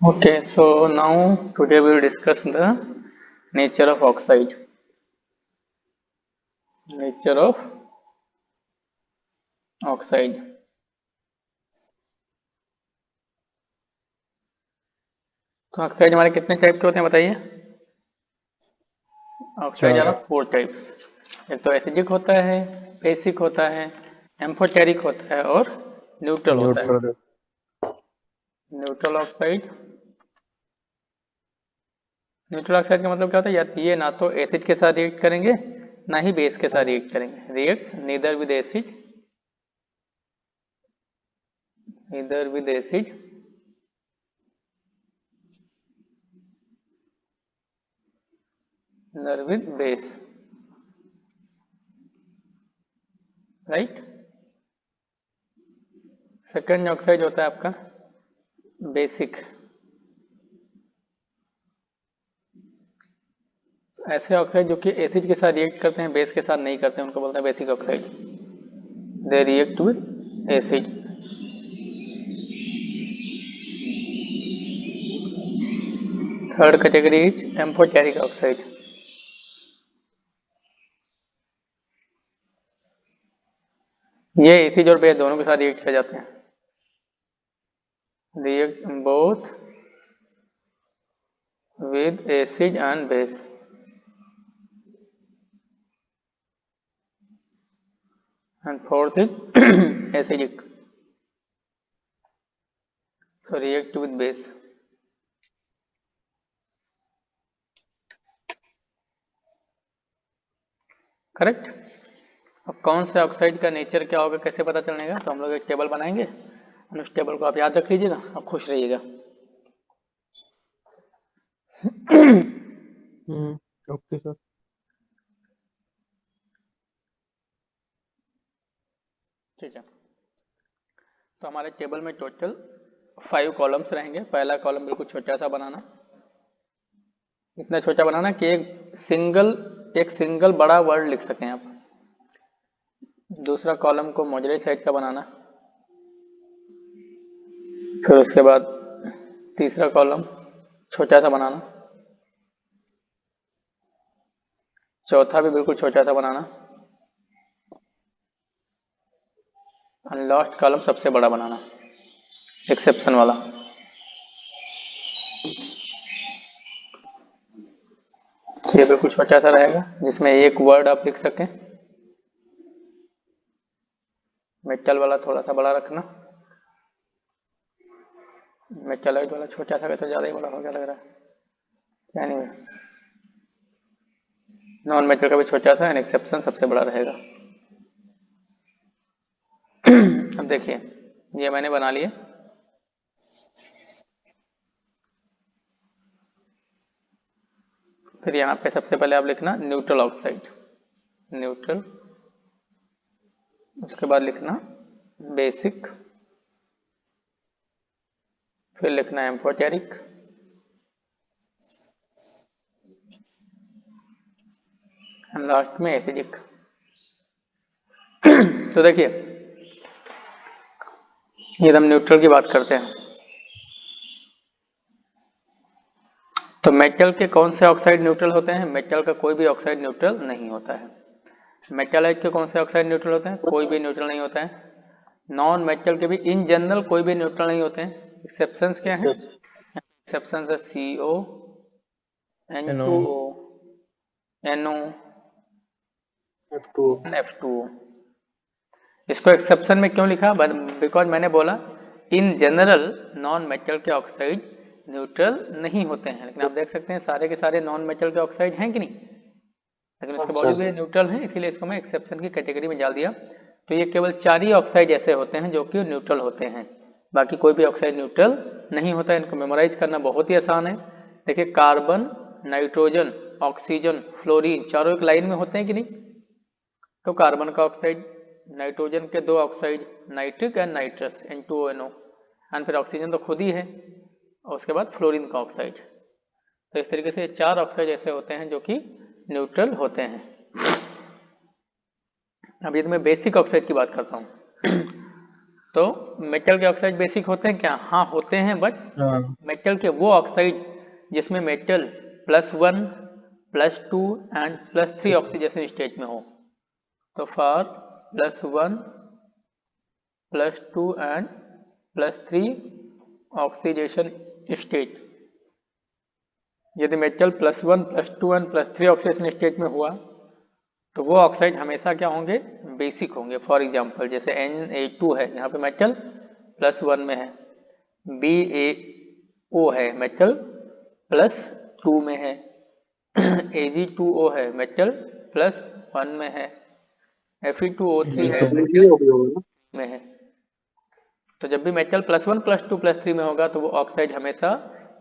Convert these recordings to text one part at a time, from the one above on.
Okay, so now today we will discuss the nature of oxide. Nature of oxide. तो oxide हमारे कितने type के होते हैं बताइए। ऑक्साइड आर चार। Of 4 types. एक तो एसिडिक होता है, बेसिक होता है, एम्फोटेरिक होता है और न्यूट्रल होता है। Neutral. Neutral oxide. Neutral oxide का मतलब क्या होता है, या ये ना तो एसिड के साथ रिएक्ट करेंगे ना ही बेस के साथ रिएक्ट करेंगे। React neither with acid, neither with acid nor with base, right. Second oxide होता है आपका बेसिक। ऐसे ऑक्साइड जो कि एसिड के साथ रिएक्ट करते हैं, बेस के साथ नहीं करते हैं, उनको बोलते हैं basic oxide. They react with acid. Third category is amphoteric oxide. ये एसिड और बेस दोनों के साथ रिएक्ट किए जाते हैं। React both with acid and base. And fourth is acidic, so react with base. Correct. अब कौन से ऑक्साइड का नेचर क्या होगा, कैसे पता चलेगा, तो हम लोग एक टेबल बनाएंगे और उस टेबल को आप याद रख लीजिएगा और खुश रहिएगा। Okay sir. ठीक है, तो हमारे टेबल में टोटल 5 कॉलम्स रहेंगे। पहला कॉलम बिल्कुल छोटा सा बनाना, इतना छोटा बनाना कि एक सिंगल बड़ा वर्ड लिख सकें आप। दूसरा कॉलम को मॉडरेट साइज का बनाना। फिर उसके बाद तीसरा कॉलम छोटा सा बनाना। चौथा भी बिल्कुल छोटा सा बनाना। और लास्ट कॉलम सबसे बड़ा बनाना, एक्सेप्शन वाला। ये बिल्कुल छोटा सा रहेगा जिसमें एक वर्ड आप लिख सकें। मेटल वाला थोड़ा सा बड़ा रखना। मेटलाइट वाला छोटा सा तो ज्यादा ही बड़ा हो गया लग रहा है, क्या नहीं। नॉन मेटल का भी छोटा सा, एंड एक्सेप्शन सबसे बड़ा रहेगा। अब देखिए, ये मैंने बना लिया। फिर यहाँ पे सबसे पहले आप लिखना न्यूट्रल ऑक्साइड, न्यूट्रल। उसके बाद लिखना बेसिक, फिर लिखना एम्फोटेरिक, एंड लास्ट में एसिडिक। तो देखिए, ये हम न्यूट्रल की बात करते हैं। तो मेटल के कौन से ऑक्साइड न्यूट्रल होते हैं? मेटल का कोई भी ऑक्साइड न्यूट्रल नहीं होता है। मेटालाइट के कौन से ऑक्साइड न्यूट्रल होते हैं? कोई भी न्यूट्रल नहीं होता है। नॉन मेटल के भी इन जनरल कोई भी न्यूट्रल नहीं होते हैं। एक्सेप्शंस क्या हैं? एक्सेप्शंस है CO, NO, N2O, NO, F2O। F2O। इसको एक्सेप्शन में क्यों लिखा? बिकॉज मैंने बोला इन जनरल नॉन मेटल के ऑक्साइड न्यूट्रल नहीं होते हैं, लेकिन आप देख सकते हैं सारे के सारे नॉन मेटल के ऑक्साइड हैं कि नहीं, लेकिन उसके अच्छा। बावजूद भी न्यूट्रल है, इसीलिए इसको मैं एक्सेप्शन की कैटेगरी में डाल दिया। तो ये केवल 4 ही ऑक्साइड ऐसे होते हैं जो कि न्यूट्रल होते हैं, बाकी कोई भी ऑक्साइड न्यूट्रल नहीं होता है। इनको मेमोराइज करना बहुत ही आसान है। देखिए, कार्बन, नाइट्रोजन, ऑक्सीजन, फ्लोरीन चारों एक लाइन में होते हैं कि नहीं। तो कार्बन का ऑक्साइड, नाइट्रोजन के 2 oxide nitric and nitrous N2ONO, and फिर ऑक्सीजन तो खुद ही है, और उसके बाद फ्लोरीन का ऑक्साइड। तो इस तरीके से 4 ऑक्साइड ऐसे होते हैं जो कि न्यूट्रल होते हैं। अब यदि मैं बेसिक ऑक्साइड की बात करता हूँ तो मेटल के ऑक्साइड बेसिक होते हैं क्या? हाँ होते हैं, बट हाँ मेटल के वो ऑक्साइड जिसमें मेटल +1 +2 एंड +3 ऑक्सीडेशन स्टेट में हो। तो फॉर +1 +2 एंड +3 ऑक्सीडेशन स्टेट, यदि मेटल +1 +2 एंड +3 ऑक्सीडेशन स्टेट में हुआ तो वो ऑक्साइड हमेशा क्या होंगे? बेसिक होंगे। फॉर एग्जांपल जैसे Na2 है, यहाँ पे मेटल +1 में है, BaO है, मेटल +2 में है, Ag2O है, मेटल +1 में है, Fe2O3 है, मेटल में है। तो जब भी मेटल +1 +2 +3 में होगा तो वो ऑक्साइड हमेशा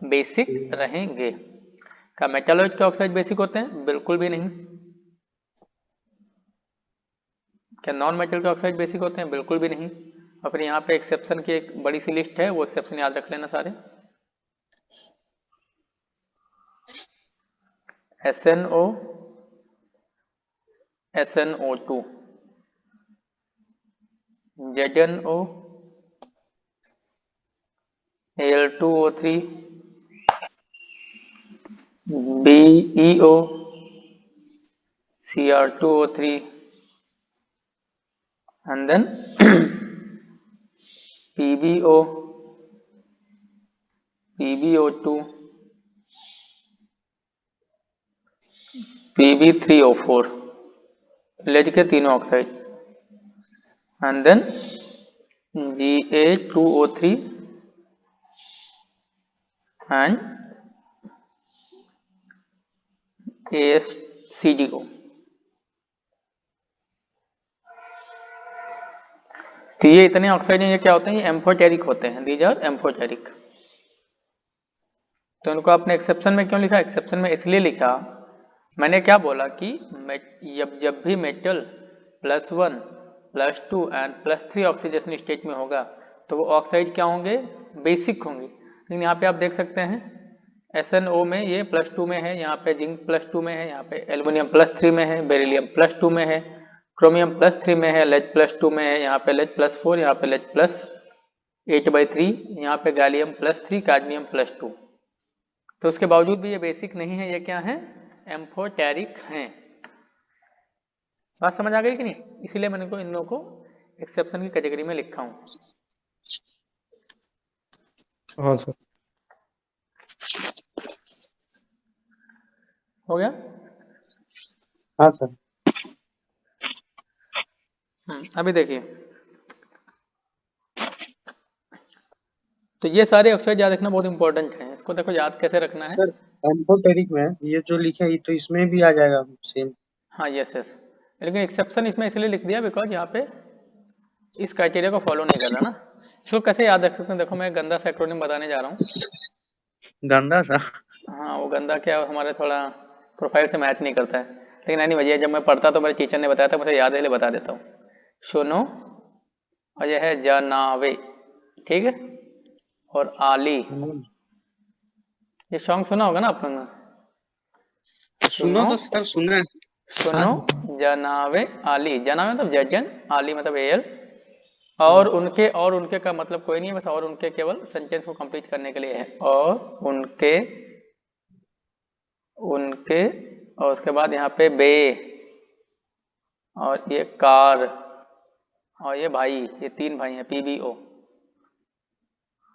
बेसिक रहेंगे। क्या मेटालॉइड के ऑक्साइड बेसिक होते हैं? बिल्कुल भी नहीं। क्या नॉन मेटल के ऑक्साइड बेसिक होते हैं? बिल्कुल भी नहीं। और फिर यहाँ पे एक्सेप्शन की एक बड़ी सी लिस्ट है, वो एक्सेप्शन याद रख लेना सारे। SNO, SNO2, ZNO, Al2O3, BeO, Cr2O3, and then PbO, PbO2, Pb3O4, lead के तीनों oxide, and then Ga2O3 and AsCdO। तो ये इतने ऑक्साइड हैं, ये क्या होते हैं? ये एम्फोटेरिक होते हैं, दीज आर एम्फोटेरिक। तो इनको आपने एक्सेप्शन में क्यों लिखा? एक्सेप्शन में इसलिए लिखा, मैंने क्या बोला कि जब भी मेटल +1 +2 एंड +3 ऑक्सीडेशन स्टेट में होगा तो वो ऑक्साइड क्या होंगे? बेसिक होंगे। लेकिन यहाँ पे आप देख सकते हैं SNO में ये +2 में है, यहाँ पे जिंक +2 में है, यहाँ पे एल्युमिनियम +3 में है, बेरिलियम +2 में है, क्रोमियम +3 में है, लेड +2 में है, यहाँ पे लेड +4, यहाँ पे लेड +8/3, यहाँ पे गैलियम +3, कैडमियम +2। तो उसके बावजूद भी ये बेसिक नहीं है, ये क्या है? एम्फोटेरिक हैं। बात समझ आ गई कि नहीं? इसीलिए मैंने इन लोगों को एक्सेप्शन की कैटेगरी में लिखा हूं। हाँ सर। हो गया? हाँ सर। अभी देखिए, तो ये सारे ऑक्साइड याद रखना बहुत इंपॉर्टेंट है। इसको देखो याद कैसे रखना है। सर एम्फोटेरिक में ये जो लिखा है तो इसमें भी आ जाएगा सेम? हाँ यस यस, लेकिन एक्सेप्शन इसमें इसलिए लिख दिया बिकॉज यहाँ पे इस क्राइटेरिया को फॉलो नहीं कर रहा ना। इसको कैसे याद रख सकते हैं? देखो मैं एक गंदा सा एक्रोनिम बताने जा रहा हूँ। गंदा सा? हाँ वो गंदा क्या, हमारे थोड़ा प्रोफाइल से मैच नहीं करता है, लेकिन नहीं भैया, जब मैं पढ़ता तो मेरे टीचर ने बताया था, मुझे याद है इसलिए बता देता हूँ। सुनो, और यह है जनावे, ठीक है, और आली। ये सॉन्ग सुना होगा ना आप लोगों ने? सुनो तो सर, सुना है। सुनो जनावे आली, जनावे मतलब जजन, आली मतलब एयर, और उनके का मतलब कोई नहीं है, बस और उनके केवल सेंटेंस को कंप्लीट करने के लिए है। और उनके, उनके, और उसके बाद यहाँ पे बे, और ये कार, और ये भाई, ये 3 भाई हैं, PbO,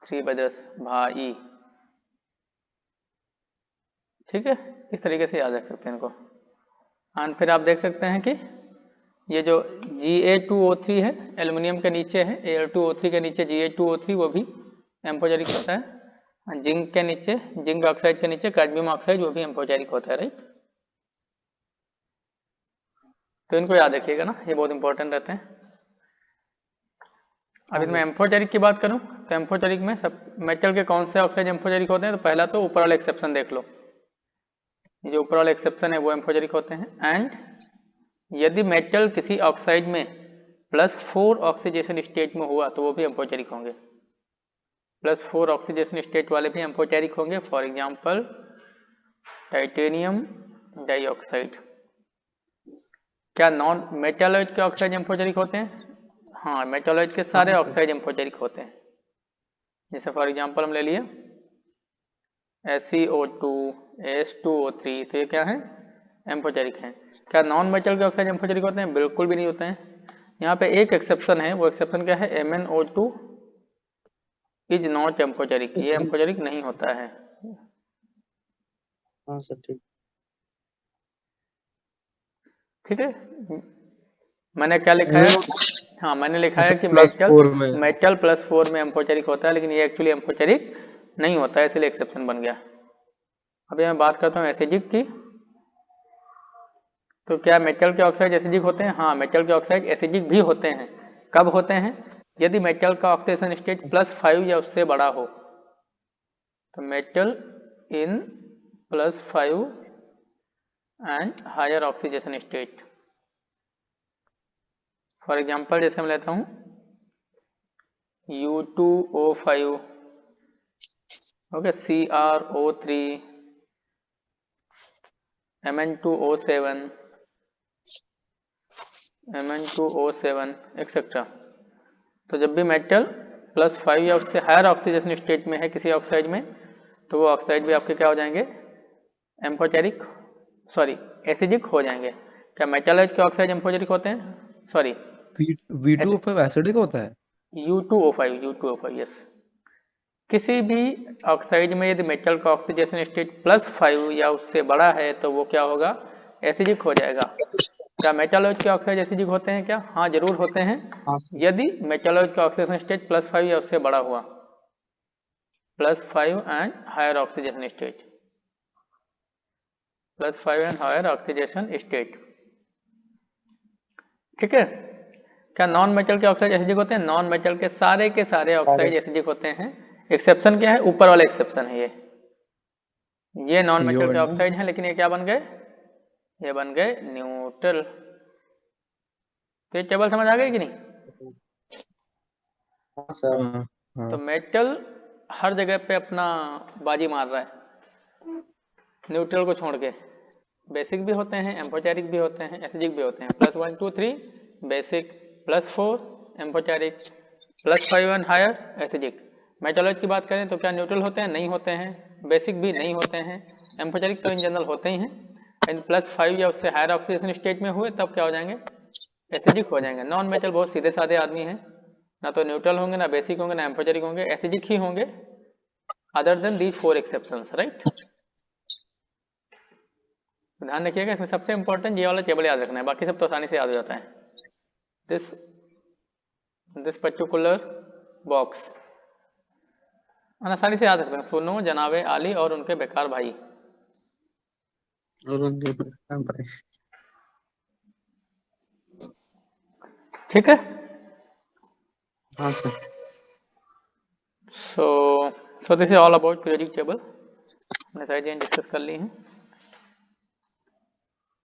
3 ब्रदर्स, भाई। ठीक है, इस तरीके से याद रख सकते हैं इनको। एंड फिर आप देख सकते हैं कि ये जो Ga2O3 है, एल्युमिनियम के नीचे है, Al2O3 के नीचे Ga2O3, वो भी एम्फोटेरिक होता है। जिंक के नीचे, जिंक ऑक्साइड के नीचे कैडमियम ऑक्साइड, वो भी एम्फोटेरिक होता है, राइट। तो इनको याद रखिएगा ना, ये बहुत इंपॉर्टेंट रहते हैं। अभी मैं एम्फोटेरिक की बात करूं तो एम्फोटेरिक में सब मेटल के कौन से ऑक्साइड एम्फोटेरिक होते हैं? तो पहला तो ऊपर वाला एक्सेप्शन देख लो, ये जो ऊपर वाला एक्सेप्शन है वो एम्फोटेरिक होते हैं। एंड यदि मेटल किसी ऑक्साइड में +4 ऑक्सीडेशन स्टेट में हुआ तो वो भी एम्फोटेरिक होंगे। +4 ऑक्सीडेशन स्टेट वाले भी एम्फोटेरिक होंगे। For example titanium dioxide. क्या नॉन मेटालॉइड के ऑक्साइड एम्फोटेरिक होते हैं? हाँ, मेटालॉइड के सारे ऑक्साइड एम्फोटेरिक होते हैं। जैसे फॉर एग्जांपल हम ले लिए SeO2, H2O3, तो ये क्या है, एम्फोटेरिक हैं। क्या नॉन मेटल के ऑक्साइड एम्फोटेरिक होते हैं? बिल्कुल भी नहीं होते हैं। यहाँ पे एक एक्सेप्शन है, वो एक्सेप्शन क्या है, MnO2 इज नॉट एम्फोटेरिक, ये एम्फोटेरिक नहीं होता है। हाँ सर ठीक। ठीक है, मैंने क्या लिखा है, हाँ मैंने लिखा अच्छा है कि +4 में। मेटल +4 में एम्फोटेरिक होता है, लेकिन ये एक्चुअली एम्फोटेरिक नहीं होता है, इसलिए एक्सेप्शन बन गया। अभी मैं बात करता हूँ एसिडिक की। तो क्या मेटल के ऑक्साइड एसिडिक होते हैं? हाँ, मेटल के ऑक्साइड एसिडिक भी होते हैं। कब होते हैं? यदि मेटल का ऑक्सीडेशन स्टेट +5 या उससे बड़ा हो। तो metal in +5 and higher oxidation state. For example जैसे मैं लेता हूँ U2O5, okay, CrO3, Mn2O7, Mn2O7 etcetera. तो जब भी मेटल +5 या उससे हायर ऑक्सीडेशन स्टेट में है किसी ऑक्साइड में, तो वो ऑक्साइड भी आपके क्या हो जाएंगे, एम्फोटेरिक, सॉरी एसिडिक हो जाएंगे। क्या मेटालॉइड के ऑक्साइड एम्फोटेरिक होते हैं? सॉरी, V2O5 एसिडिक होता है। U2O5 yes. किसी भी ऑक्साइड में यदि मेटल का ऑक्सीडेशन स्टेट +5 या उससे बड़ा है तो वो क्या होगा, एसिडिक हो जाएगा। क्या मेटालॉइड के ऑक्साइड एसिडिक होते हैं क्या? हाँ जरूर होते हैं, हाँ सर। यदि मेटालॉइड का ऑक्सीडेशन स्टेट +5 या उससे बड़ा हुआ, +5 and higher oxidation state, +5 and higher oxidation state. ठीक है। क्या नॉन मेटल के ऑक्साइड एसिडिक होते हैं? नॉन मेटल के सारे ऑक्साइड एसिडिक होते हैं। एक्सेप्शन क्या है? ऊपर वाला एक्सेप्शन है ये नॉन मेटल के CO ऑक्साइड हैं, लेकिन ये क्या बन गए, ये बन गए न्यूट्रल। तो ये टेबल समझ आ गई कि नहीं? हाँ सर। हाँ तो हाँ। मेटल हर जगह पे अपना बाजी मार रहा है न्यूट्रल को छोड़ के। बेसिक भी होते हैं, एम्फोटेरिक भी होते हैं, एसिडिक भी होते हैं। +1 2 3 basic, +4 amphoteric, +5 and higher acidic. Metalloid की बात करें तो क्या न्यूट्रल होते हैं? नहीं होते हैं। बेसिक भी नहीं होते हैं। एम्फोटेरिक तो इन जनरल होते ही हैं, लेकिन +5 या उससे हायर ऑक्सीडेशन स्टेट में हुए तब क्या हो जाएंगे, एसिडिक हो जाएंगे। नॉन मेटल बहुत सीधे साधे आदमी हैं, ना तो न्यूट्रल होंगे, ना बेसिक होंगे, ना एम्फोटेरिक होंगे, एसिडिक ही होंगे, other than these 4 exceptions, right. ध्यान रखिएगा, इसमें सबसे इंपॉर्टेंट ये वाला टेबल याद रखना है, बाकी सब तो आसानी से याद हो जाता है। दिस पर्टिकुलर बॉक्स आसानी से याद रखते हैं, सुनो जनाबे आली और उनके बेकार भाई। और उनके भाई। ठीक है। हाँ sir. So this is all about periodic table. हमने सारी चीजें डिस्कस कर ली हैं।